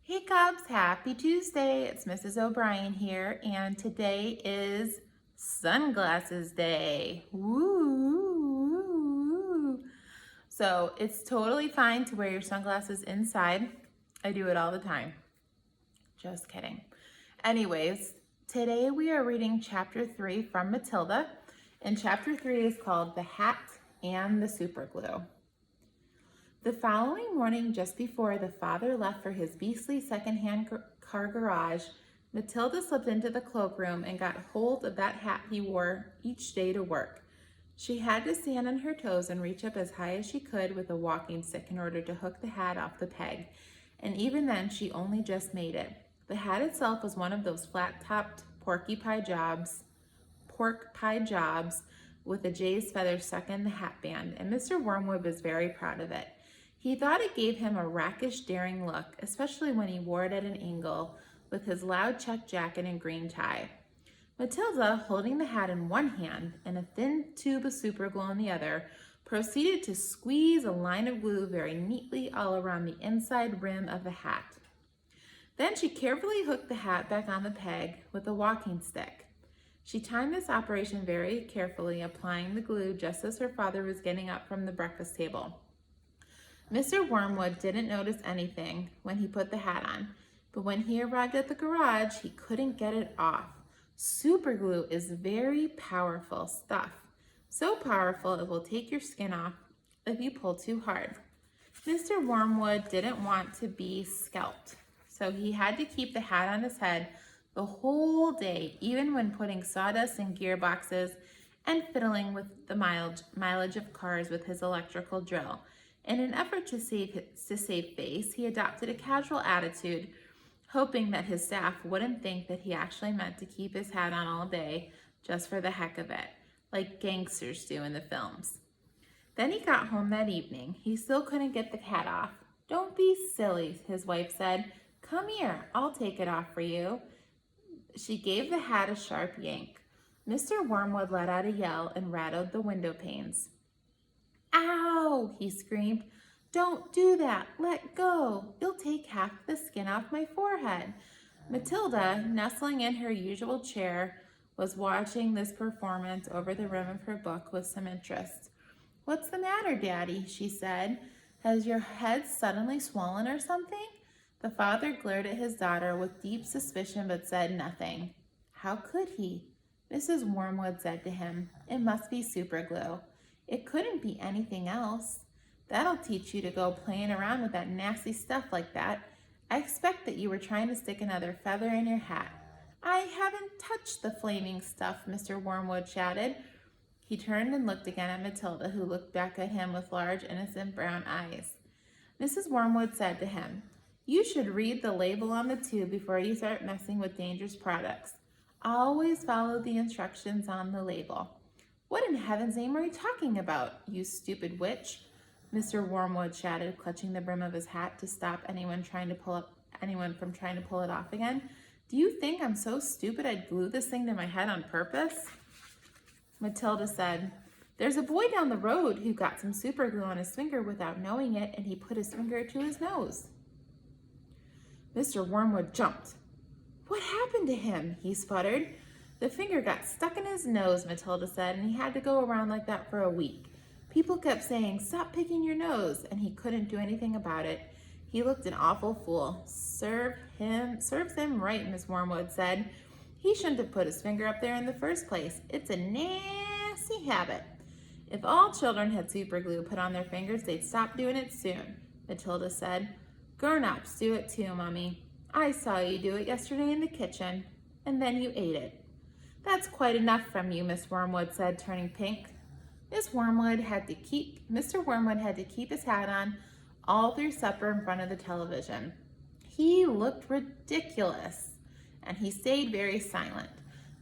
Hey Cubs, happy Tuesday. It's Mrs. O'Brien here, and today is Sunglasses Day. Woo! So it's totally fine to wear your sunglasses inside. I do it all the time. Just kidding. Anyways, today we are reading chapter 3 from Matilda, and chapter 3 is called The Hat and the Super Glue. The following morning, just before the father left for his beastly secondhand car garage, Matilda slipped into the cloakroom and got hold of that hat he wore each day to work. She had to stand on her toes and reach up as high as she could with a walking stick in order to hook the hat off the peg, and even then she only just made it. The hat itself was one of those flat-topped pork pie jobs with a jay's feather stuck in the hat band, and Mr. Wormwood was very proud of it. He thought it gave him a rakish, daring look, especially when he wore it at an angle with his loud check jacket and green tie. Matilda, holding the hat in one hand and a thin tube of super glue in the other, proceeded to squeeze a line of glue very neatly all around the inside rim of the hat. Then she carefully hooked the hat back on the peg with a walking stick. She timed this operation very carefully, applying the glue just as her father was getting up from the breakfast table. Mr. Wormwood didn't notice anything when he put the hat on, but when he arrived at the garage, he couldn't get it off. Super glue is very powerful stuff. So powerful it will take your skin off if you pull too hard. Mr. Wormwood didn't want to be scalped, so he had to keep the hat on his head the whole day, even when putting sawdust in gearboxes and fiddling with the mileage of cars with his electrical drill. In an effort to save face, he adopted a casual attitude, hoping that his staff wouldn't think that he actually meant to keep his hat on all day just for the heck of it, like gangsters do in the films. Then he got home that evening. He still couldn't get the hat off. "Don't be silly," his wife said. "Come here, I'll take it off for you." She gave the hat a sharp yank. Mr. Wormwood let out a yell and rattled the window panes. "Ow!" he screamed. "Don't do that. Let go. You'll take half the skin off my forehead." Matilda, nestling in her usual chair, was watching this performance over the rim of her book with some interest. "What's the matter, Daddy?" she said. "Has your head suddenly swollen or something?" The father glared at his daughter with deep suspicion but said nothing. How could he? Mrs. Wormwood said to him, "It must be super glue. It couldn't be anything else. That'll teach you to go playing around with that nasty stuff like that. I expect that you were trying to stick another feather in your hat." "I haven't touched the flaming stuff," Mr. Wormwood shouted. He turned and looked again at Matilda, who looked back at him with large, innocent brown eyes. Mrs. Wormwood said to him, "You should read the label on the tube before you start messing with dangerous products. Always follow the instructions on the label." "What in heaven's name are you talking about, you stupid witch?" Mr. Wormwood shouted, clutching the brim of his hat to stop anyone from trying to pull it off again. "Do you think I'm so stupid I'd glue this thing to my head on purpose?" Matilda said, "There's a boy down the road who got some super glue on his finger without knowing it, and he put his finger to his nose." Mr. Wormwood jumped. "What happened to him?" he sputtered. "The finger got stuck in his nose," Matilda said, "and he had to go around like that for a week. People kept saying, 'Stop picking your nose,' and he couldn't do anything about it. He looked an awful fool." Serves him right," Miss Wormwood said. "He shouldn't have put his finger up there in the first place. It's a nasty habit." "If all children had super glue put on their fingers, they'd stop doing it soon," Matilda said. "Grown-ups do it too, Mummy. I saw you do it yesterday in the kitchen, and then you ate it." "That's quite enough from you," Miss Wormwood said, turning pink. Mr. Wormwood had to keep his hat on all through supper in front of the television. He looked ridiculous, and he stayed very silent.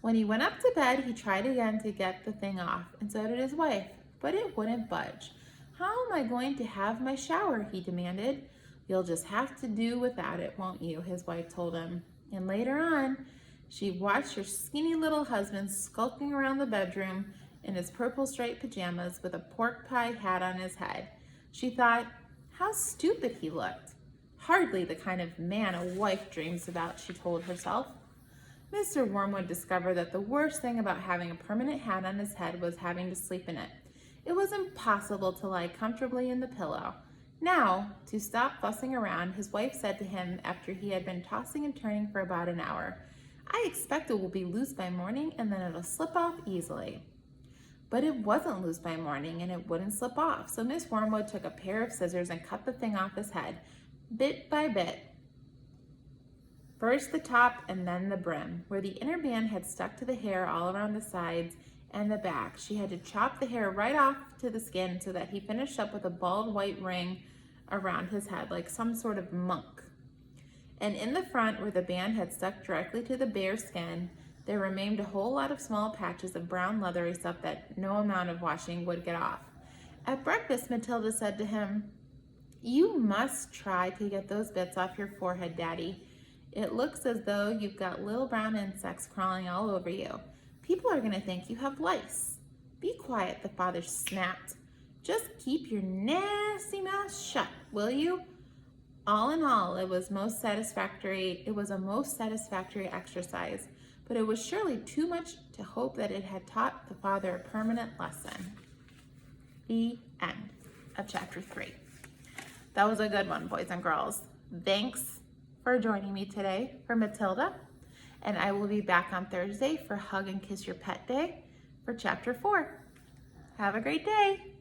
When he went up to bed, he tried again to get the thing off, and so did his wife, but it wouldn't budge. "How am I going to have my shower?" he demanded. "You'll just have to do without it, won't you?" his wife told him. And later on, she watched her skinny little husband skulking around the bedroom in his purple striped pajamas with a pork pie hat on his head. She thought, how stupid he looked. Hardly the kind of man a wife dreams about, she told herself. Mr. Wormwood discovered that the worst thing about having a permanent hat on his head was having to sleep in it. It was impossible to lie comfortably in the pillow. Now, to stop fussing around, his wife said to him after he had been tossing and turning for about an hour, "I expect it will be loose by morning and then it'll slip off easily." But it wasn't loose by morning and it wouldn't slip off, so Miss Wormwood took a pair of scissors and cut the thing off his head, bit by bit. First the top and then the brim. Where the inner band had stuck to the hair all around the sides and the back, she had to chop the hair right off to the skin so that he finished up with a bald white ring around his head, like some sort of monk. And in the front, where the band had stuck directly to the bare skin, there remained a whole lot of small patches of brown leathery stuff that no amount of washing would get off. At breakfast, Matilda said to him, "You must try to get those bits off your forehead, Daddy. It looks as though you've got little brown insects crawling all over you. People are going to think you have lice." "Be quiet," the father snapped. "Just keep your nasty mouth shut, will you?" All in all, it was a most satisfactory exercise, but it was surely too much to hope that it had taught the father a permanent lesson. The end of chapter 3. That was a good one, boys and girls. Thanks for joining me today for Matilda, and I will be back on Thursday for Hug and Kiss Your Pet Day for chapter 4. Have a great day.